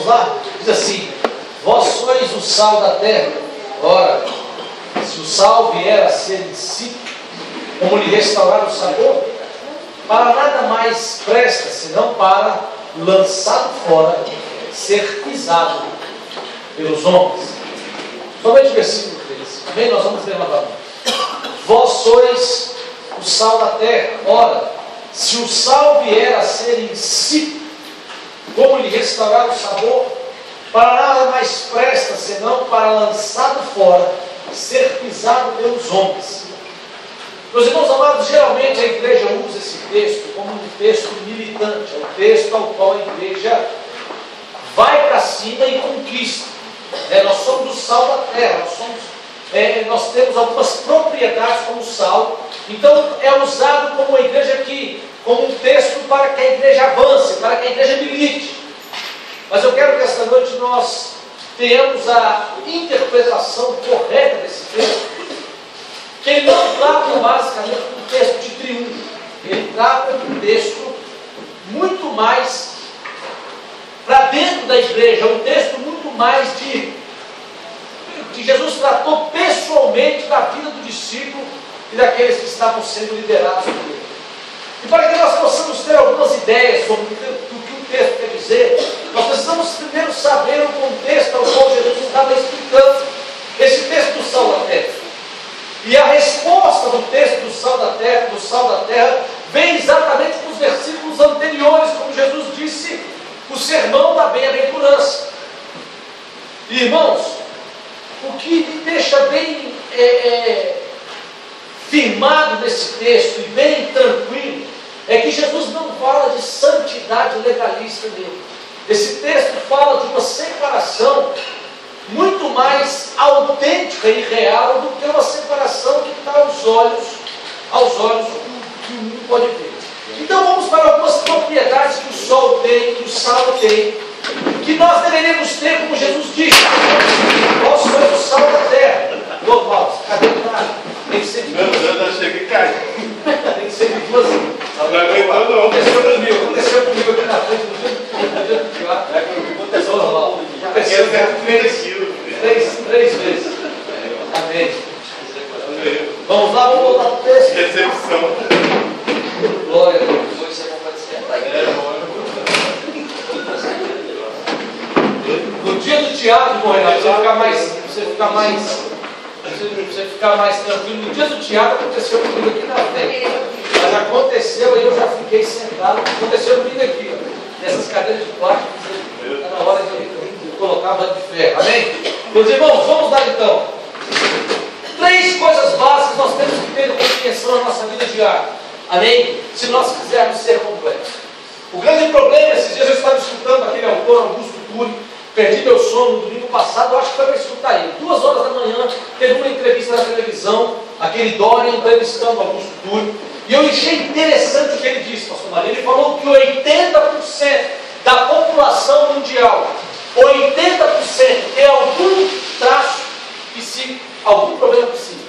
Vamos lá? Diz assim: vós sois o sal da terra. Ora, se o sal vier a ser insípido, como lhe restaurar o sabor, para nada mais presta, senão para, lançado fora, ser pisado pelos homens. Somente o versículo 13. Amém? Nós vamos ler novamente. Vós sois o sal da terra. Ora, se o sal vier a ser insípido, como lhe restaurar o sabor, para nada mais presta, senão para, lançado fora, ser pisado pelos homens. Meus irmãos amados, geralmente a igreja usa esse texto como um texto militante, é um texto ao qual a igreja vai para cima e conquista. Nós somos o sal da terra, nós temos algumas propriedades como sal, então é usado como a igreja aqui, como um texto para que a igreja avance, para que a igreja milite. Mas eu quero que esta noite nós tenhamos a interpretação correta desse texto, que ele não trata basicamente de um texto de triunfo, ele trata de um texto muito mais para dentro da igreja, um texto muito mais que Jesus tratou pessoalmente da vida do discípulo e daqueles que estavam sendo liderados por ele. E para que nós possamos ter algumas ideias sobre o que o texto quer dizer, nós precisamos primeiro saber o contexto ao qual Jesus estava explicando esse texto do sal da terra. E a resposta do texto do sal da terra, vem exatamente nos versículos anteriores, como Jesus disse, o sermão da bem-aventurança. Irmãos, o que me deixa bem firmado nesse texto e bem tranquilo, é que Jesus não fala de santidade legalista nele. Esse texto fala de uma separação muito mais autêntica e real do que uma separação que está aos olhos que o mundo pode ver. Então vamos para algumas propriedades que o sol tem, que o sal tem, que nós deveríamos ter, como Jesus disse: nós somos o sal da terra. Normal, cadê o cara? Tem que ser de duas. Eu cheguei caindo. Tem que ser de duas. Não aguentou não. Aconteceu comigo aqui na frente do dia do pior. Aconteceu normal. Aconteceu 3 vezes. Amém. Vamos lá, vamos voltar para o texto. Recepção. Glória a Deus. Hoje você pode sentar. No dia do teatro, bom, Renato, você ficar mais tranquilo. No dia do teatro aconteceu comigo aqui na frente. Mas aconteceu e eu já fiquei sentado. Aconteceu comigo aqui, ó, nessas cadeiras de plástico. Está na hora de colocar a banda de ferro. Amém? Meus irmãos, vamos lá então. 3 coisas básicas nós temos que ter compreensão na nossa vida diária. Amém? Se nós quisermos ser completos. O grande problema, esses dias eu estava escutando aquele autor, Augusto Cury, perdi meu sono no domingo passado, eu acho que foi para escutar ele. 2 horas da manhã, teve uma entrevista na televisão, aquele Dória entrevistando Augusto Cury, e eu achei interessante o que ele disse, pastor Maria. Ele falou que 80% da população mundial, 80% tem algum traço psíquico, algum problema psíquico.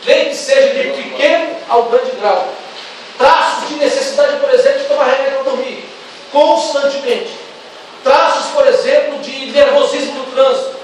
Nem que seja de pequeno ao grande grau. Traços de necessidade, por exemplo, de tomar remédio para dormir, constantemente. Traços, por exemplo, de nervosismo no trânsito.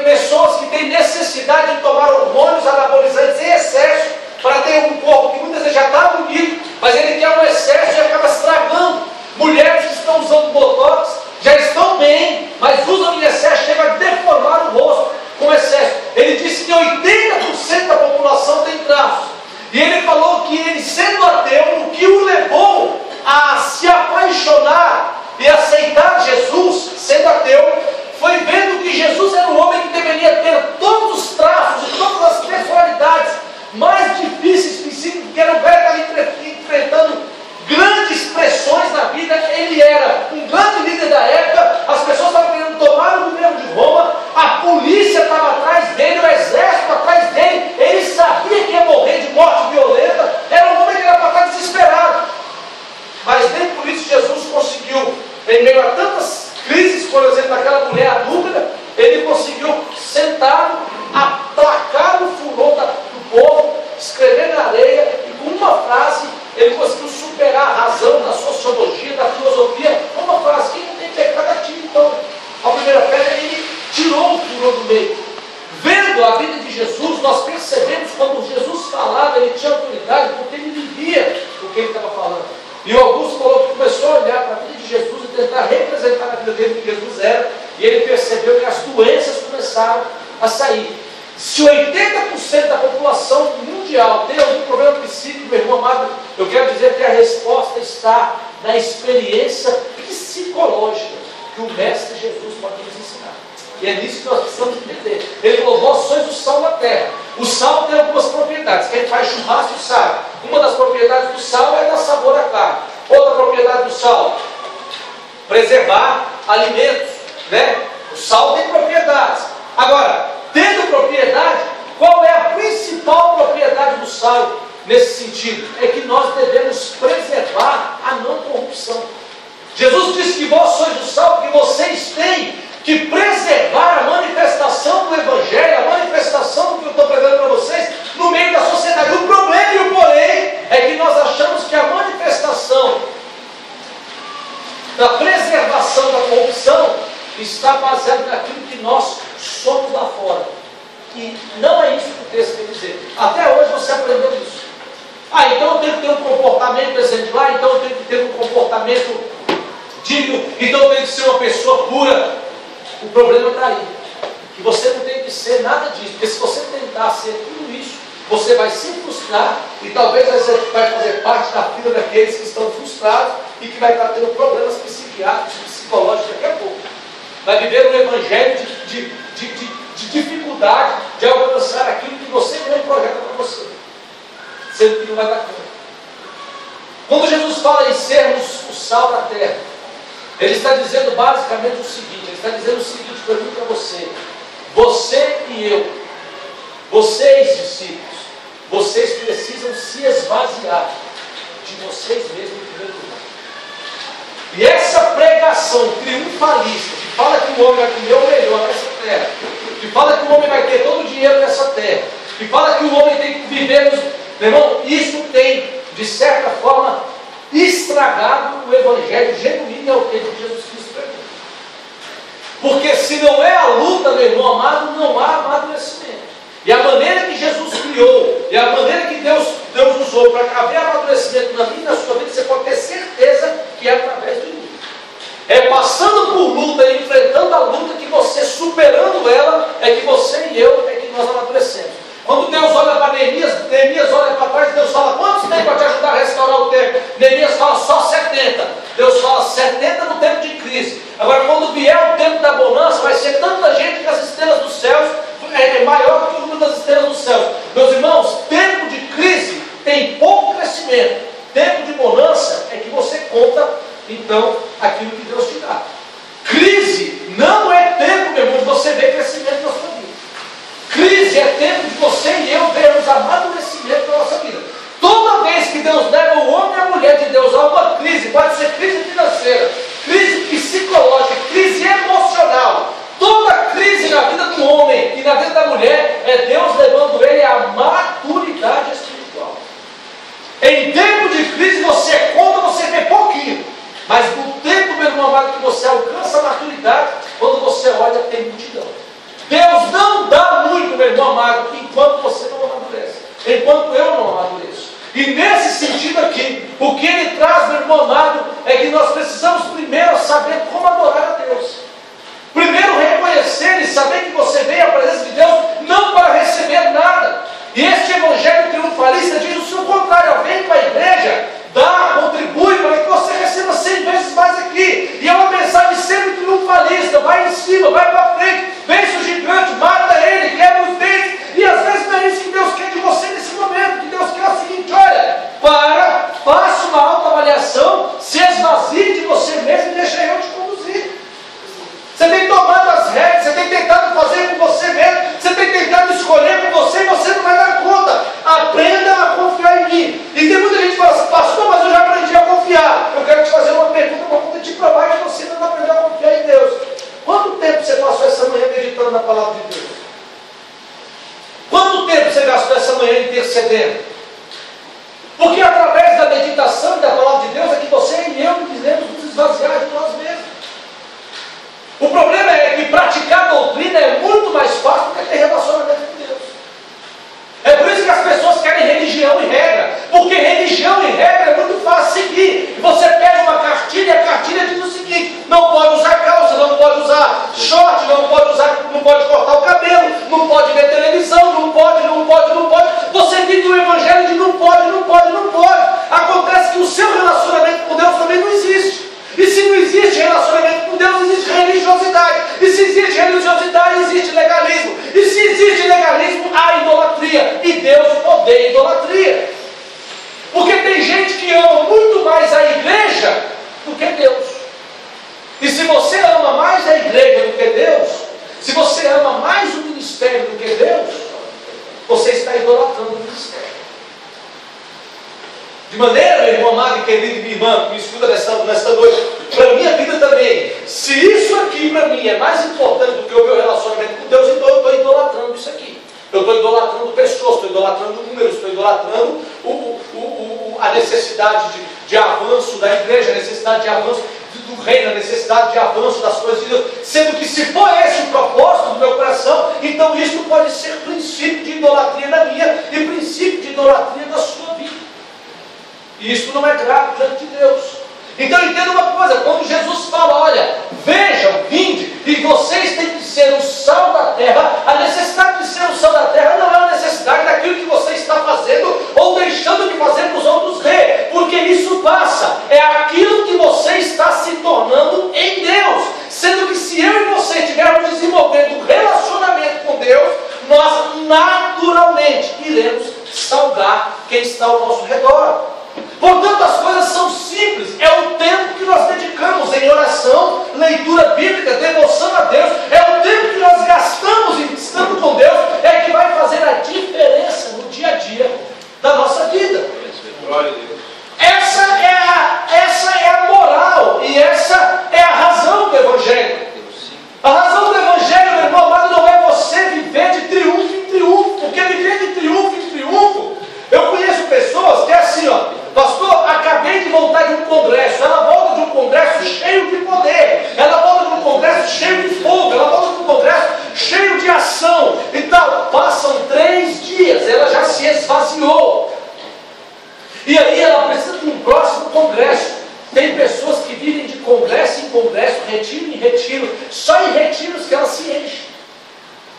Pessoas que têm necessidade de tomar hormônios anabolizantes em excesso para ter um corpo que muitas vezes já está bonito, mas ele quer um excesso e acaba estragando. Mulheres que estão usando botox já estão bem, mas usam em excesso, chega a deformar o rosto com excesso. Ele disse que 80% da população tem traços. E ele falou que ele, sendo ateu, o que o levou a se apaixonar e aceitar Jesus, sendo ateu, foi vendo que Jesus era um homem que deveria ter todos os traços e todas as personalidades mais difíceis psíquicos, que era o velho que estava enfrentando grandes pressões na vida. Ele era um grande líder da época, as pessoas estavam querendo tomar o governo de Roma, a polícia estava atrás dele, o exército atrás dele, ele sabia que ia morrer de morte violenta, era um homem que era para estar desesperado. Mas nem por isso Jesus conseguiu, em meio a tantas crises, por exemplo, daquela mulher adúltera, ele conseguiu, sentado, aplacar o furor do povo, escrever na areia, e com uma frase, ele conseguiu superar a razão da sociologia, da filosofia, com uma frase: quem não tem pecado atire então. falava, ele tinha autoridade, porque ele vivia o que ele estava falando. E o Augusto falou que começou a olhar para a vida de Jesus e tentar representar na vida dele o que Jesus era, e ele percebeu que as doenças começaram a sair. Se 80% da população mundial tem algum problema psíquico, meu irmão amado, eu quero dizer que a resposta está na experiência psicológica que o Mestre Jesus pode nos ensinar. E é nisso que nós precisamos entender. Ele falou: vós sois o sal da terra. O sal tem algumas propriedades. Quem faz churrasco sabe. Uma das propriedades do sal é dar sabor à carne. Outra propriedade do sal: preservar alimentos, né? O sal tem propriedades. Agora, tendo propriedade, qual é a principal propriedade do sal nesse sentido? É que nós devemos preservar a não corrupção. Jesus disse que vós sois o sal, que vocês têm que preservar a manifestação do Evangelho, a manifestação do que eu estou pregando para vocês no meio da sociedade. O problema e o porém é que nós achamos que a manifestação da preservação da corrupção está baseada naquilo que nós somos lá fora. E não é isso que o texto quer dizer. Até hoje você aprendeu isso. Então eu tenho que ter um comportamento exemplar, então eu tenho que ter um comportamento digno, então eu tenho que ser uma pessoa pura. O problema está aí, que você não tem que ser nada disso, porque se você tentar ser tudo isso, você vai se frustrar e talvez você vai fazer parte da fila daqueles que estão frustrados e que vai estar tendo problemas psiquiátricos, psicológicos daqui a pouco. Vai viver um evangelho de dificuldade de alcançar aquilo que você mesmo projeta para você, sendo que não vai dar conta. Quando Jesus fala em sermos o sal da terra, ele está dizendo basicamente o seguinte: ele está dizendo o seguinte, pergunto para você: você e eu, vocês discípulos, vocês precisam se esvaziar de vocês mesmos em primeiro lugar. E essa pregação triunfalista, que fala que o homem vai comer o melhor nessa terra, que fala que o homem vai ter todo o dinheiro nessa terra, que fala que o homem tem que viver nos... Meu irmão, isso tem, de certa forma, estragado o evangelho genuíno, é o que Jesus Cristo pregou. Porque se não é a luta, meu irmão amado, não há amadurecimento. E a maneira que Jesus criou, e a maneira que Deus usou para haver amadurecimento na minha e na sua vida, você pode ter certeza que é através de luta. É passando por luta e enfrentando a luta que você, superando ela, é que você e eu, é que nós amadurecemos. Quando Deus olha para Neemias olha para trás, Deus fala: quantos tem para te ajudar a restaurar o templo? Neemias fala: só 70. Deus fala: 70 no tempo de crise. Agora, quando vier o tempo da bonança, vai ser tanta gente que as estrelas dos céus é maior do que o número das estrelas dos céus. Meus irmãos, tempo de crise tem pouco crescimento. Tempo de bonança é que você conta, então, aquilo que Deus te dá. Crise não é tempo, meu irmão, de você ver crescimento na sua vida. Crise é tempo de você e eu vermos amadurecimento na nossa vida. Toda vez que Deus leva o homem e a mulher de Deus a uma crise, pode ser crise financeira, crise psicológica, crise emocional, toda crise na vida do homem e na vida da mulher é Deus levando ele à maturidade espiritual. Em tempo de crise você conta, você vê pouquinho, mas no tempo, meu irmão amado, que você alcança a maturidade, quando você olha, tem multidão. Deus não dá muito, meu irmão amado, enquanto você não amadurece, enquanto eu não amadureço. E nesse sentido aqui, o que ele traz, meu irmão amado, é que nós precisamos primeiro saber como adorar a Deus. Primeiro reconhecer e saber que você veio à presença de Deus não para receber nada. E este evangelho triunfalista diz o contrário: vem para a igreja, dá, contribui para que você receba 100 vezes mais aqui. E é uma mensagem sempre triunfalista: vai em cima, vai para frente, vence o gigante, mata ele, quebra os dentes. E às vezes não é isso que Deus quer de você nesse momento. Que Deus quer é o seguinte: olha, faça uma autoavaliação, se esvazie de você mesmo e deixa eu te conduzir. Você tem tomado as regras, você tem tentado fazer com você mesmo, você tem tentado escolher com você e você não vai dar conta. Aprenda a confiar em mim. E tem muita gente que fala assim: pastor, mas eu já aprendi a confiar. Eu quero te fazer uma pergunta para poder te provar que você não aprendeu a confiar em Deus. Quanto tempo você passou essa manhã meditando na palavra de Deus? Quanto tempo você gastou essa manhã intercedendo? Porque através da meditação e da palavra de Deus é que você e eu devemos nos esvaziar de nós mesmos. O problema é que praticar doutrina é muito mais fácil do que ter relacionamento com Deus. É por isso que as pessoas querem De maneira, meu irmão amado e querido e minha irmã, que me escuta nesta noite, para a minha vida também, se isso aqui para mim é mais importante do que o meu relacionamento com Deus, então eu estou idolatrando isso aqui. Eu estou idolatrando pessoas, estou idolatrando números, estou idolatrando a necessidade de avanço da igreja, a necessidade de avanço do reino, a necessidade de avanço das coisas de Deus. Sendo que se for esse o propósito do meu coração, então isso pode ser princípio de idolatria da minha e princípio de idolatria da sua vida. E isso não é grato diante de Deus. Então entenda uma coisa, quando Jesus fala, olha, vejam, vinde, e vocês têm que ser o sal da terra, a necessidade de ser o sal da terra não é uma necessidade daquilo que você está fazendo ou deixando de fazer para os outros ver, porque isso passa, é aquilo que você está se tornando em Deus, sendo que se eu e você estivermos desenvolvendo um relacionamento com Deus, nós naturalmente iremos salgar quem está ao nosso redor. Portanto, as coisas são simples, é o tempo que nós dedicamos em oração, leitura bíblica, devoção a Deus, é o tempo que nós gastamos estando com Deus, é que vai fazer a diferença no dia a dia da nossa vida. Essa é a moral e essa é a razão do Evangelho. A razão do Evangelho, meu irmão amado, não é você viver de triunfo em triunfo, porque viver de triunfo em triunfo, eu conheço pessoas que é assim, ó, pastor, acabei de voltar de um congresso, ela volta de um congresso cheio de poder, ela volta de um congresso cheio de fogo, ela volta de um congresso cheio de ação, e tal, passam 3 dias, ela já se esvaziou, e aí ela precisa de um próximo congresso. Tem pessoas que vivem de congresso em congresso, retiro em retiro, só em retiros que ela se enche.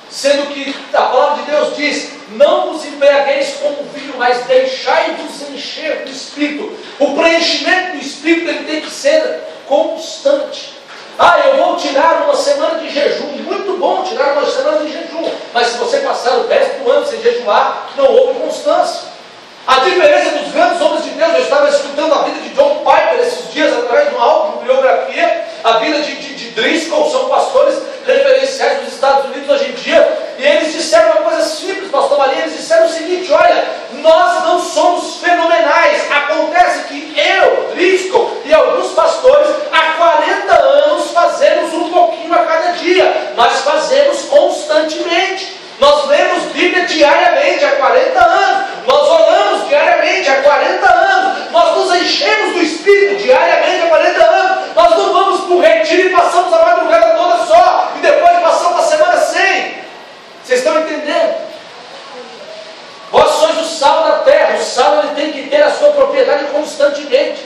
Sendo que a palavra de Deus diz, não vos embriagueis com o vinho, mas deixai-vos encher do Espírito. O preenchimento do Espírito ele tem que ser constante. Eu vou tirar uma semana de jejum, muito bom tirar uma semana de jejum, mas se você passar o resto do ano sem jejuar, não houve constância. A diferença dos grandes homens de Deus, eu estava escutando a vida de John Piper esses dias, através de uma autobiografia, a vida de Driscoll, são pastores referenciais dos Estados Unidos hoje em dia, e eles disseram uma coisa simples, pastor Maria, eles disseram o seguinte, olha, nós não somos fenomenais, acontece que eu, Driscoll e alguns pastores, há 40 anos fazemos um pouquinho a cada dia, mas fazemos constantemente. Nós lemos Bíblia diariamente há 40 anos, nós oramos diariamente há 40 anos, nós nos enchemos do Espírito diariamente há 40 anos, nós não vamos para o retiro e passamos a madrugada toda só, e depois passamos a semana sem. Vocês estão entendendo? Vós sois o sal da terra, o sal ele tem que ter a sua propriedade constantemente.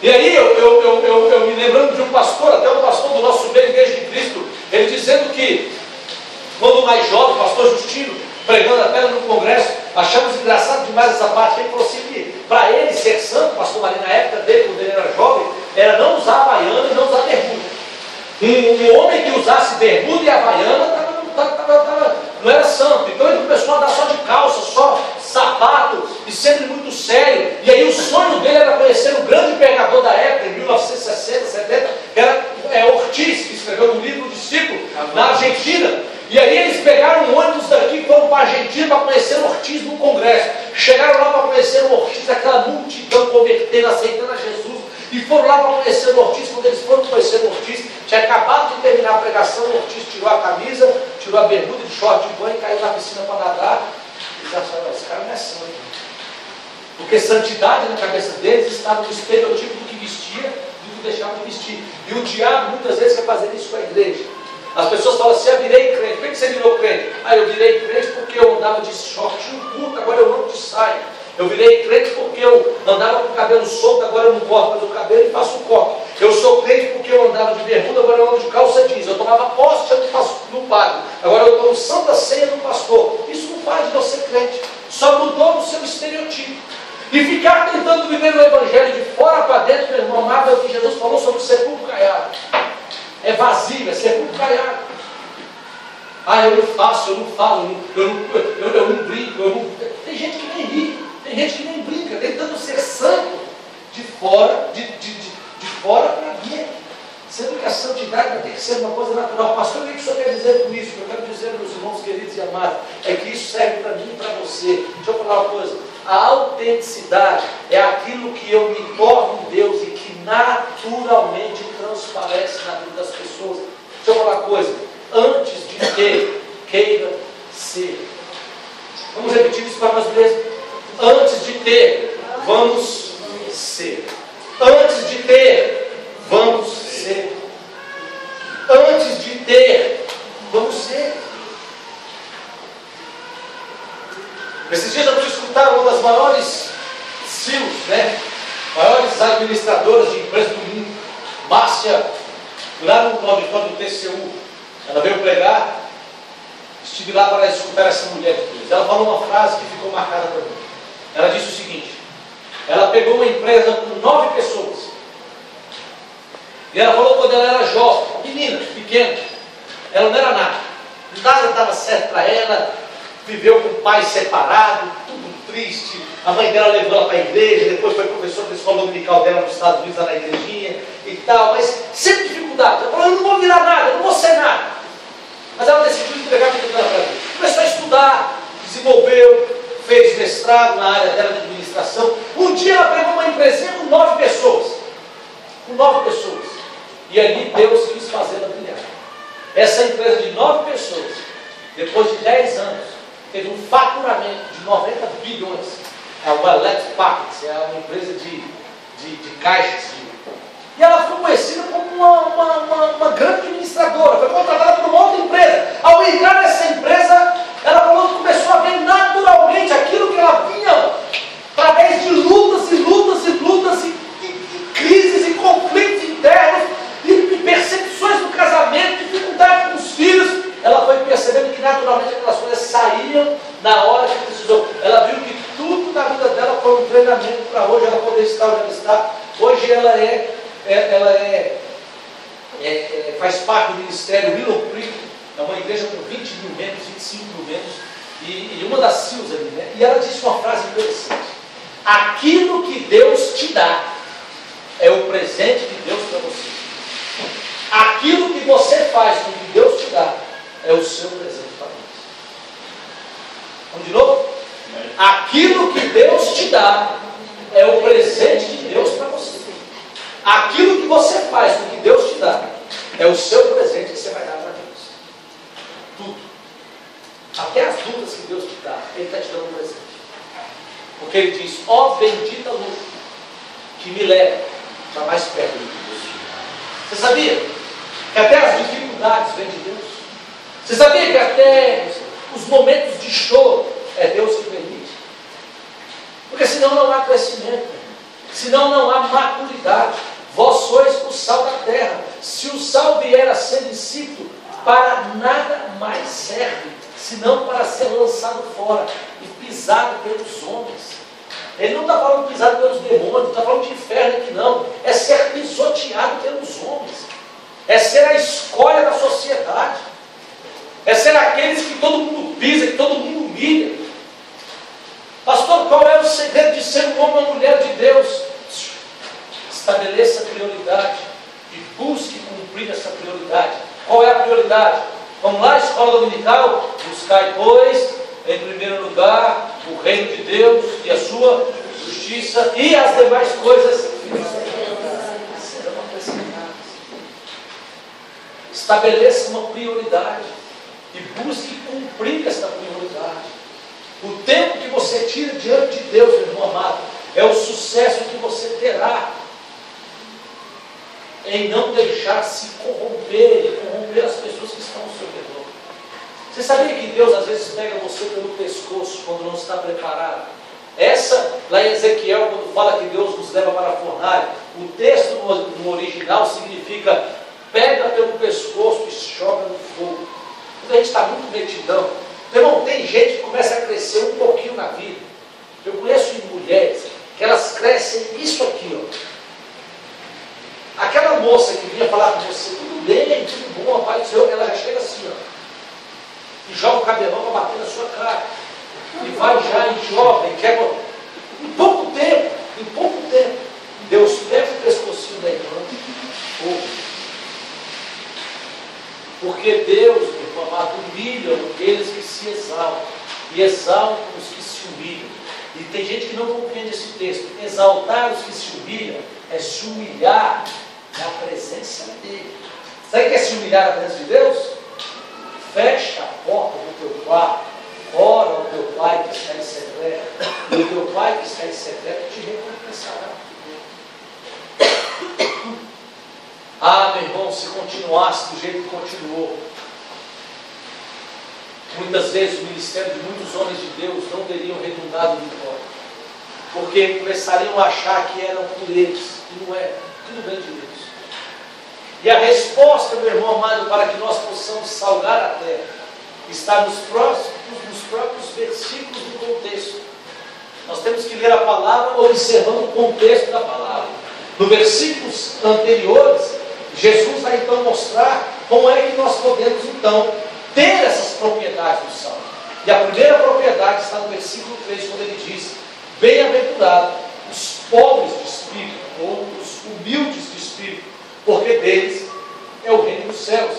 E aí eu me lembrando de um pastor, até um pastor do nosso meio, Igreja de Cristo, ele dizendo que quando mais jovem, o pastor Justino, pregando até no congresso, achamos engraçado demais essa parte. Ele falou assim que para ele ser santo, pastor Maria, na época dele, quando ele era jovem, era não usar havaiana e não usar bermuda. Um homem que usasse bermuda e havaiana não era santo. Então ele começou a andar só de calça, só sapato, e sempre muito sério. E aí o sonho dele era conhecer um grande pregador da época, em 1960, 70, que era Ortiz, que escreveu no livro O Discípulo, na Argentina. E aí eles pegaram um ônibus daqui e foram para a Argentina para conhecer o Ortiz no congresso. Chegaram lá para conhecer o Ortiz, aquela multidão convertendo, aceitando a Jesus. E foram lá para conhecer o Ortiz. Quando eles foram conhecer o Ortiz, tinha acabado de terminar a pregação, o Ortiz tirou a camisa, tirou a bermuda de short de banho, caiu na piscina para nadar. E já falaram, esse cara não é santo. Porque santidade na cabeça deles estava no estereotipo do que vestia, do que deixava de vestir. E o diabo muitas vezes quer fazer isso com a igreja. As pessoas falam assim, eu virei crente. Por que você virou crente? Eu virei crente porque eu andava de short curto, agora eu ando de saia. Eu virei crente porque eu andava com o cabelo solto, agora eu não corto mais o cabelo e faço o coque. Eu sou crente porque eu andava de bermuda, agora eu ando de calça jeans. Eu tomava posse no padre, agora eu tomo santa ceia do pastor. Isso não faz de você crente, só mudou o seu estereotipo. E ficar tentando viver o evangelho de fora para dentro, meu irmão amado, é o que Jesus falou sobre o sepulcro caiado. É vazio, é sepulcro caiado. Eu não faço, eu não falo, eu não brinco. Tem gente que nem ri, tem gente que nem brinca, tentando ser santo de fora, de fora para dentro. Sendo que a santidade tem que ser uma coisa natural. Pastor, o que o senhor quer dizer com isso? O que eu quero dizer, meus irmãos queridos e amados, é que isso serve para mim e para você. Deixa eu falar uma coisa. A autenticidade é aquilo que eu me torno Deus e que naturalmente transparece na vida das pessoas. Deixa eu falar uma coisa. Antes de ter, queira ser. Vamos repetir isso para nós mesmos. Antes de ter, vamos ser. Antes de ter, vamos ser. Antes de ter, vamos ser. Esses dias eu fui escutar uma das maiores CEOs, maiores administradoras de empresas do mundo, Márcia, lá no auditório do TCU. Ela veio pregar, estive lá para escutar essa mulher de Deus. Ela falou uma frase que ficou marcada para mim. Ela disse o seguinte: ela pegou uma empresa com 9 pessoas. E ela falou quando ela era jovem, menina, pequena, ela não era nada. Nada estava certo para ela. Viveu com o pai separado, tudo triste. A mãe dela levou ela para a igreja, depois foi professora da escola dominical dela nos Estados Unidos, lá na igrejinha e tal, mas sempre dificuldade. Ela falou: eu não vou virar nada, eu não vou ser nada. Mas ela decidiu entregar a vida dela para Deus. Começou a estudar, desenvolveu, fez mestrado na área dela de administração. Um dia ela pegou uma empresinha com 9 pessoas. Com 9 pessoas. E ali Deus quis fazê-la brilhar. Essa empresa de 9 pessoas, depois de 10 anos, teve um faturamento de 90 bilhões. É uma Electric Packets, é uma empresa de caixas. E ela foi conhecida como uma grande administradora. Foi contratada por uma outra empresa. Ao entrar nessa empresa, ela falou que começou a ver naturalmente aquilo que ela vinha através de lutas e lutas e lutas e crises e conflitos internos e percepções no casamento, dificuldade com os filhos. Ela foi percebendo que naturalmente aquelas coisas saíam na hora que precisou. Ela viu que tudo na vida dela foi um treinamento para hoje ela poder estar onde ela está. Hoje ela faz parte do ministério Willow Creek, é uma igreja com 20 mil membros, 25 mil membros, e uma das CEOs ali, E ela disse uma frase interessante: aquilo que Deus te dá é o presente de Deus para você. Aquilo que você faz com o que Deus te dá é o seu presente para Deus. Vamos de novo? Aquilo que Deus te dá é o presente de Deus para você. Aquilo que você faz com o que Deus te dá é o seu presente que você vai dar para Deus. Tudo. Até as dúvidas que Deus te dá, Ele está te dando um presente. Porque Ele diz: ó bendita luz que me leva para mais perto de Deus. Você sabia que até as dificuldades vêm de Deus? Você sabia que até os momentos de choro é Deus que permite? Porque senão não há crescimento, senão não há maturidade. Vós sois o sal da terra. Se o sal vier a ser insípido, para nada mais serve, senão para ser lançado fora e pisado pelos homens. Ele não está falando pisado pelos demônios, não está falando de inferno aqui não. É ser pisoteado pelos homens. É ser a escória da sociedade. É ser aqueles que todo mundo pisa, que todo mundo humilha. Pastor, qual é o segredo de ser um homem ou uma mulher de Deus? Estabeleça prioridade e busque cumprir essa prioridade. Qual é a prioridade? Vamos lá, escola dominical? Buscai, pois, em primeiro lugar, o reino de Deus e a sua justiça, e as demais coisas serão acrescentadas. Estabeleça uma prioridade e busque cumprir essa prioridade. O tempo que você tira diante de Deus, meu irmão amado, é o sucesso que você terá em não deixar se corromper e corromper as pessoas que estão ao seu redor. Você sabia que Deus às vezes pega você pelo pescoço quando não está preparado? Essa, lá em Ezequiel, quando fala que Deus nos leva para a fornalha, o texto no original significa: pega pelo pescoço e joga no fogo. Quando a gente está muito metidão, meu irmão, tem gente que começa a crescer um pouquinho na vida. Eu conheço mulheres que elas crescem isso aqui, ó. Aquela moça que vinha falar com você: tudo bem, tudo bom, Pai do Senhor, ela já chega assim, ó, e joga o cabelão para bater na sua cara, e vai já e joga, e quer. Em pouco tempo, Deus pega o pescocinho da irmã, porque Deus, meu irmão amado, humilha aqueles que se exaltam, e exaltam os que se humilham. E tem gente gente que não compreende esse texto. Exaltar os que se humilham é se humilhar na presença dele. Sabe o que é se humilhar na presença de Deus? Fecha a porta do teu quarto, ora ao teu Pai que está em secreto, e o teu Pai que está em secreto te recompensará. Ah, meu irmão, se continuasse do jeito que continuou, muitas vezes o ministério de muitos homens de Deus não teriam redundado em vitória, porque começariam a achar que eram por eles, e não é, tudo vem de Deus. E a resposta, meu irmão amado, para que nós possamos salgar a terra, está nos próprios versículos do contexto. Nós temos que ler a palavra observando o contexto da palavra. No versículos anteriores, Jesus vai então mostrar como é que nós podemos então ter essas propriedades do salmo. E a primeira propriedade está no versículo 3, quando ele diz: bem-aventurados os pobres de espírito, ou os humildes de espírito, porque deles é o reino dos céus.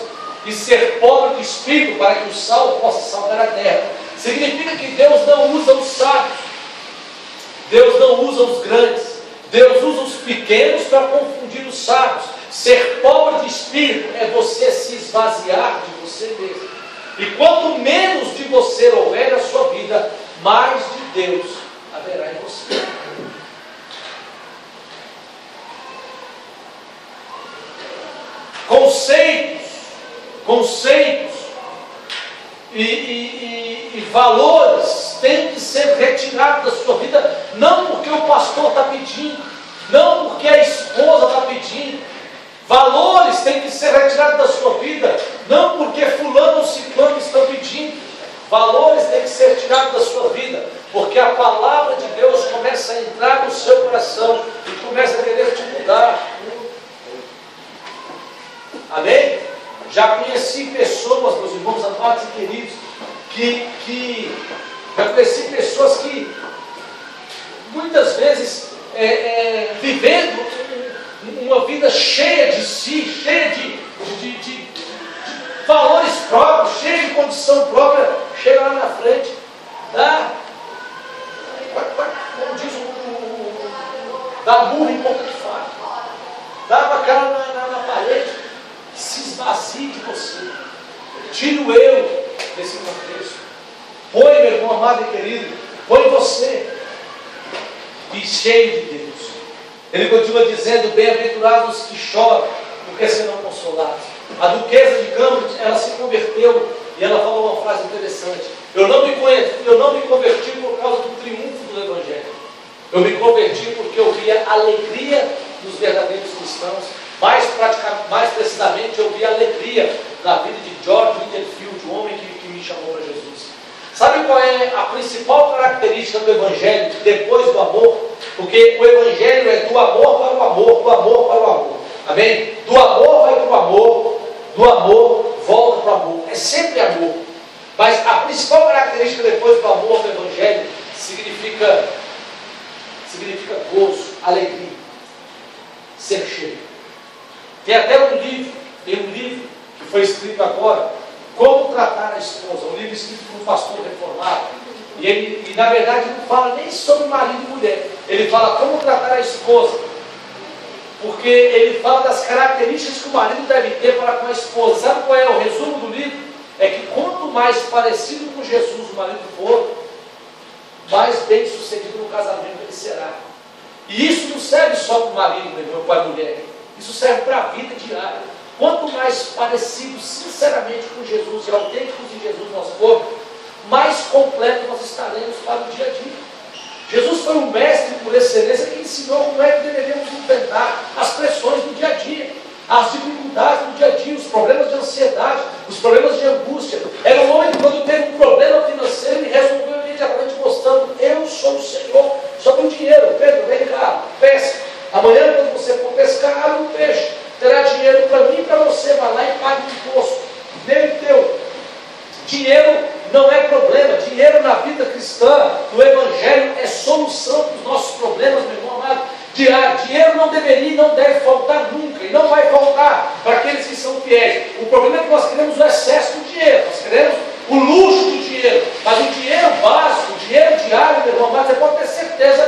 E ser pobre de espírito, para que o sal possa salgar a terra, significa que Deus não usa os sábios, Deus não usa os grandes, Deus usa os pequenos para confundir os sábios. Ser pobre de espírito é você se esvaziar de você mesmo. E quanto menos de você houver na sua vida, mais de Deus haverá em você. Conceitos e valores têm que ser retirados da sua vida, não porque o pastor está pedindo, não porque a esposa está pedindo. Valores têm que ser retirados da sua vida, não porque fulano ou ciclano estão pedindo. Valores têm que ser tirados da sua vida, porque a palavra de Deus começa a entrar no seu coração e começa a querer te mudar. Amém? Já conheci pessoas, meus irmãos amados e queridos, já conheci pessoas que muitas vezes vivendo uma vida cheia de si, cheia de valores próprios, cheia de condição própria, chega lá na frente, como diz dá murro em ponta de faca, dá uma cara na parede, se esvazie de você, tira o eu desse contexto, põe, meu irmão amado e querido, põe você, e cheio de Deus. Ele continua dizendo: bem-aventurados os que choram, porque serão consolados. A duquesa de Cambridge, ela se converteu e ela falou uma frase interessante: eu não me converti por causa do triunfo do Evangelho, eu me converti porque eu via alegria dos verdadeiros cristãos. Mais precisamente, eu vi alegria na vida de George Whitefield, o homem que me chamou para Jesus. Sabe qual é a principal característica do Evangelho depois do amor? Porque o Evangelho é do amor para o amor, do amor para o amor. Amém? Do amor vai para o amor, do amor volta para o amor. É sempre amor. Mas a principal característica depois do amor do Evangelho significa gozo, alegria, ser cheio. Tem até um livro que foi escrito agora, Como Tratar a Esposa, um livro escrito por um pastor reformado, e na verdade não fala nem sobre marido e mulher, ele fala como tratar a esposa, porque ele fala das características que o marido deve ter para com a esposa. Sabe qual é o resumo do livro? É que quanto mais parecido com Jesus o marido for, mais bem sucedido no casamento ele será. E isso não serve só para o marido, meu irmão, para a mulher. Isso serve para a vida diária. Quanto mais parecidos sinceramente com Jesus e autênticos de Jesus nós formos, mais completo nós estaremos para o dia a dia. Jesus foi um mestre por excelência que ensinou como é que deveríamos enfrentar as pressões do dia a dia, as dificuldades do dia a dia, os problemas de ansiedade, os problemas de angústia. Era um homem que, quando teve um problema financeiro, ele resolveu imediatamente mostrando: eu sou o Senhor sobre o dinheiro. Pedro, vem cá, pesca. Amanhã, quando você for pescar, abre um peixe. Terá dinheiro para mim e para você. Vai lá e paga o imposto. Meu e teu. Dinheiro não é problema. Dinheiro na vida cristã, no Evangelho, é solução para os nossos problemas, meu irmão amado. Dinheiro não deveria e não deve faltar nunca. E não vai faltar para aqueles que são fiéis. O problema é que nós queremos o excesso do dinheiro. Nós queremos o luxo do dinheiro. Mas o dinheiro básico, o dinheiro diário, meu irmão amado, você pode ter certeza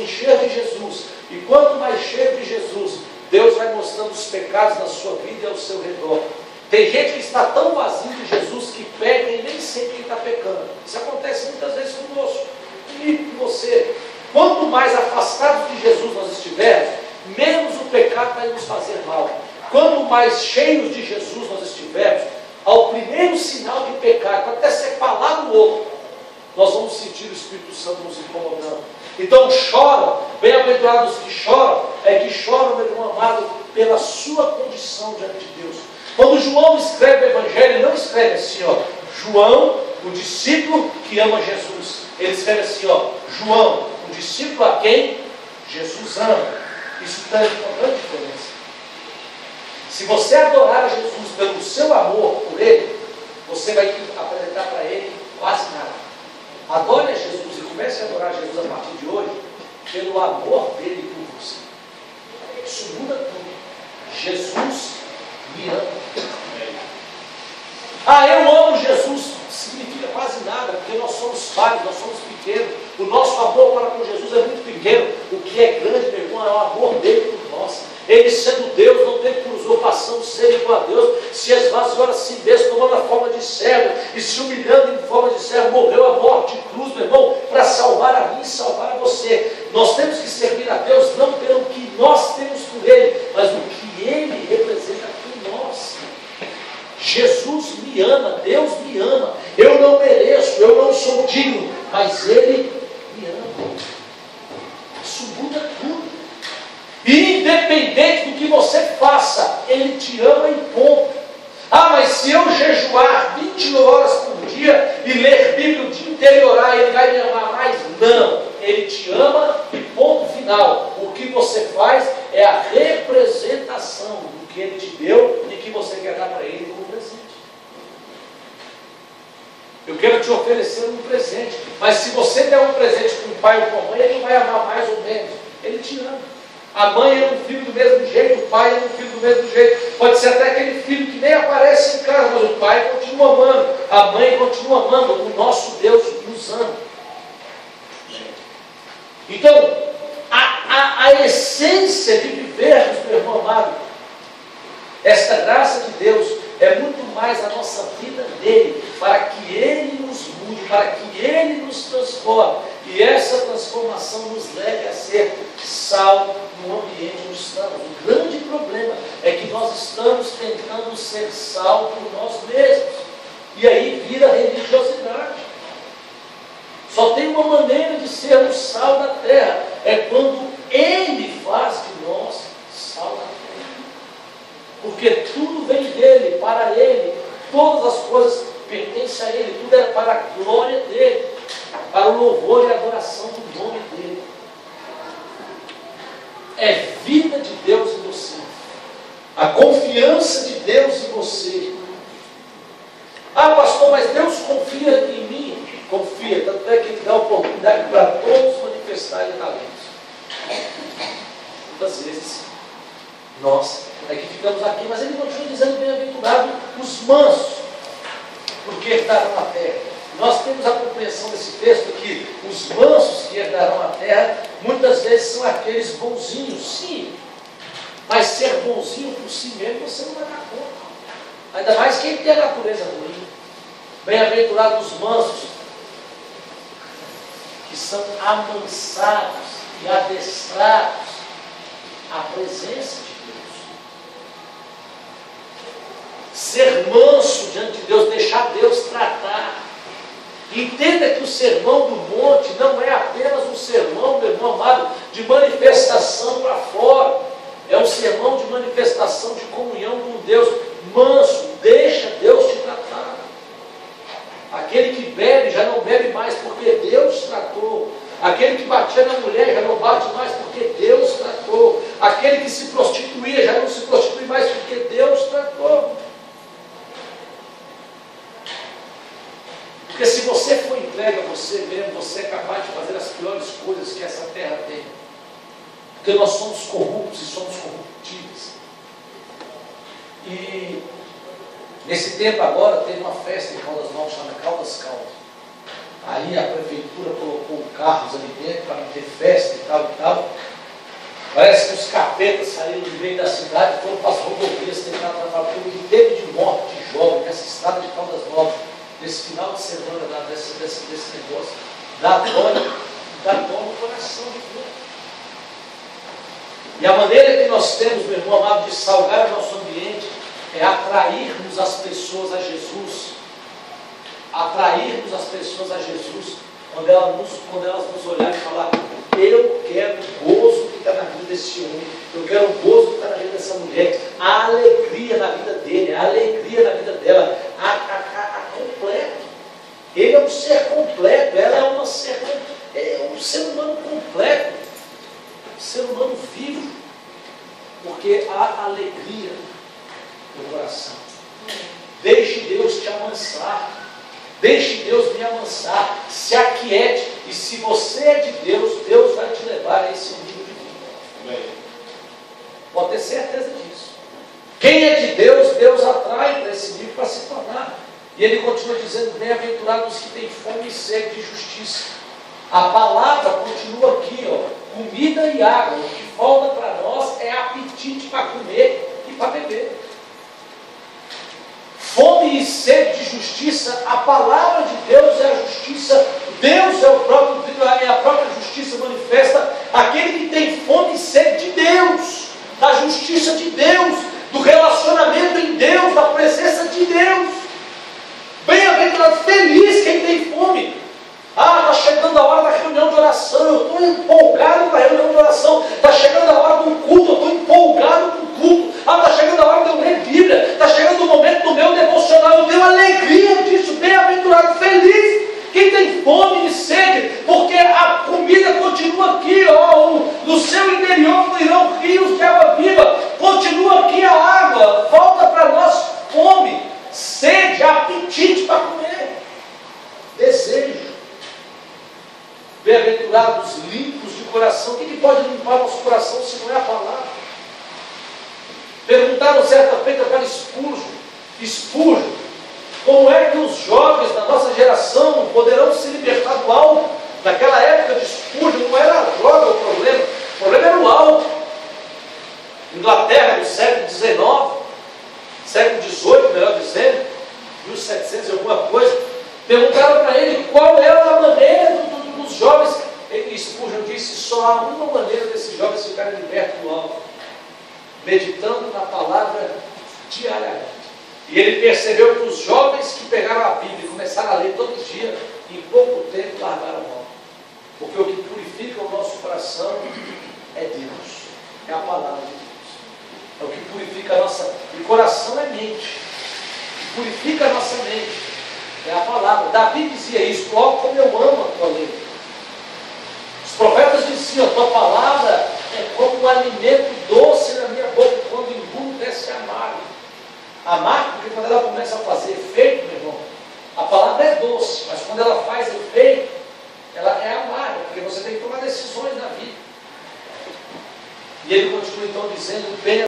encher de Jesus. E quanto mais cheio de Jesus, Deus vai mostrando os pecados na sua vida e ao seu redor. Tem gente que está tão vazio de Jesus que peca e nem sente que está pecando. Isso acontece muitas vezes conosco, comigo, com você. Quanto mais afastados de Jesus nós estivermos, menos o pecado vai nos fazer mal. Quanto mais cheios de Jesus nós estivermos, ao primeiro sinal de pecado, até ser falado o outro, nós vamos sentir o Espírito Santo nos incomodando. Então choram, bem-aventurados que choram, é que choram, meu irmão amado, pela sua condição diante de Deus. Quando João escreve o Evangelho, ele não escreve assim, ó, João, o discípulo que ama Jesus. Ele escreve assim, ó, João, o discípulo a quem Jesus ama. Isso tem uma grande diferença. Se você adorar a Jesus pelo seu amor por Ele, você vai apresentar para Ele quase nada. Adore a Jesus e comece a adorar a Jesus a partir de hoje pelo amor dele por você. Isso muda tudo. Jesus me ama. Eu amo Jesus. Significa quase nada, porque nós somos falhos, nós somos pequenos. O nosso amor para com Jesus é muito pequeno. O que é grande, meu irmão, é o amor dele por nós. Ele, sendo Deus, não teve por usurpação ser igual a Deus, se esvaziou a si mesmo, tomando a forma de servo, e se humilhando em forma de servo, morreu a morte de cruz, meu irmão, para salvar a mim e salvar a você. Nós temos que servir a Deus não pelo que nós temos por Ele, mas o que Ele representa por nós. Jesus me ama, Deus me ama. Eu não mereço, eu não sou digno, mas Ele me ama. Isso muda tudo. E independente do que você faça, Ele te ama e ponto. Mas se eu jejuar 20 horas por dia e ler Bíblia o dia inteiro e orar, Ele vai me amar mais? Não. Ele te ama e ponto final. O que você faz é a representação do que Ele te deu e que você quer dar para Ele como presente. Eu quero te oferecer um presente, mas se você der um presente para o pai ou para a mãe, ele não vai amar mais ou menos. Ele te ama. A mãe ama o filho do mesmo jeito, o pai ama o filho do mesmo jeito. Pode ser até aquele filho que nem aparece em casa, mas o pai continua amando, a mãe continua amando. O nosso Deus nos ama. Então, a essência de vivermos, meu irmão amado, esta graça de Deus é muito mais a nossa vida nele, para que Ele nos mude, para que Ele nos transforme, e essa transformação nos leve a ser sal no ambiente onde estamos. O grande problema é que nós estamos tentando ser sal por nós mesmos, e aí vira religiosidade. Só tem uma maneira de sermos sal da terra, é quando Ele faz de nós sal da terra. Porque tudo vem dele, para ele, todas as coisas pertencem a ele, tudo é para a glória dele, para o louvor e a adoração do nome dele. É vida de Deus em você, a confiança de Deus em você. Pastor, mas Deus confia em mim. Confia, tanto é que Ele dá oportunidade para todos manifestarem talentos. Muitas vezes nós é que ficamos aqui, mas Ele continua dizendo: bem-aventurado os mansos, porque herdarão a terra. Nós temos a compreensão desse texto que os mansos que herdarão a terra muitas vezes são aqueles bonzinhos, sim, mas ser bonzinho por si mesmo você não vai dar conta, ainda mais quem tem a natureza ruim. Bem-aventurados os mansos, que são amansados e adestrados à presença de Deus. Ser manso diante de Deus, deixar Deus tratar. Entenda que o sermão do monte não é apenas um sermão, meu irmão amado, de manifestação para fora. É um sermão de manifestação de comunhão com Deus. Manso, deixa Deus te tratar. Aquele que bebe já não bebe mais porque Deus tratou. Aquele que batia na mulher já não bate mais porque Deus tratou. Aquele que se prostituía já não se prostitui mais porque Deus tratou. Porque se você for entregue a você mesmo, você é capaz de fazer as piores coisas que essa terra tem. Porque nós somos corruptos e somos corruptíveis. E nesse tempo agora teve uma festa em Caldas Novas chamada Caldas Caldas. Aí a prefeitura colocou carros ali dentro para não ter festa e tal e tal. Parece que os capetas saíram do meio da cidade e foram para as rodovias tentar tratar tudo que teve de morte de jovem nessa estrada de Caldas Novas, nesse final de semana, desse negócio. Dá dó no coração de Deus. E a maneira que nós temos, meu irmão amado, de salgar o nosso ambiente é atrairmos as pessoas a Jesus. Atrairmos as pessoas a Jesus quando elas nos olharem e falar: eu quero o gozo que está na vida desse homem, eu quero o gozo que está na vida dessa mulher, a alegria na vida dele, a alegria na vida dela, a completo. Ele é um ser completo, ela é um ser humano completo, um ser humano vivo, porque há alegria no coração. Deixe Deus te amansar. Deixe Deus me amansar, se aquiete, e se você é de Deus, Deus vai te levar a esse nível de vida. Pode ter certeza disso. Quem é de Deus, Deus atrai para esse nível para se tornar. E ele continua dizendo: bem-aventurados os que têm fome e sede de justiça. A palavra continua aqui, ó, comida e água. O que falta para nós é apetite para comer e para beber. Fome e sede de justiça, a palavra de Deus é a justiça, Deus é a própria justiça manifesta. Aquele que tem fome e sede de Deus, da justiça de Deus, do relacionamento em Deus, da presença de Deus. Bem-aventurado, feliz quem tem fome. Está chegando a hora da reunião de oração, eu estou empolgado com a reunião de oração. Está chegando a hora do culto, eu estou empolgado com o culto. Está chegando a hora de eu ler Bíblia, está chegando o momento do meu devocional, eu tenho alegria disso. Bem-aventurado, feliz quem tem fome e sede, porque a comida continua aqui, ó, no seu interior fluirão rios de água viva, continua aqui a água, falta para nós fome, sede, apetite para comer, desejo. Bem-aventurados limpos de coração. O que pode limpar nosso coração se não é a palavra? Perguntaram certa feita para Spurgeon, como é que os jovens da nossa geração poderão se libertar do álcool? Naquela época de Spurgeon não era a droga o problema era o álcool. Inglaterra, no século XIX, século XVIII, melhor dizendo, 1700 e alguma coisa, perguntaram para ele qual era a maneira dos jovens. Spurgeon disse: só há uma maneira desses jovens ficarem libertos do álcool: meditando na palavra diariamente. E ele percebeu que os jovens que pegaram a Bíblia e começaram a ler todo dia, em pouco tempo largaram a mão. Porque o que purifica o nosso coração é Deus, é a palavra de Deus. É o que purifica a nossa... E coração é mente. O que purifica a nossa mente é a palavra. Davi dizia isso: ó, como eu amo a tua lei. Os profetas diziam: a tua palavra é como um alimento doce na minha boca, quando engulo desce amargo. Amargo, porque quando ela começa a fazer efeito, meu irmão, a palavra é doce, mas quando ela faz efeito, ela é amarga, porque você tem que tomar decisões na vida. E ele continua então dizendo: bem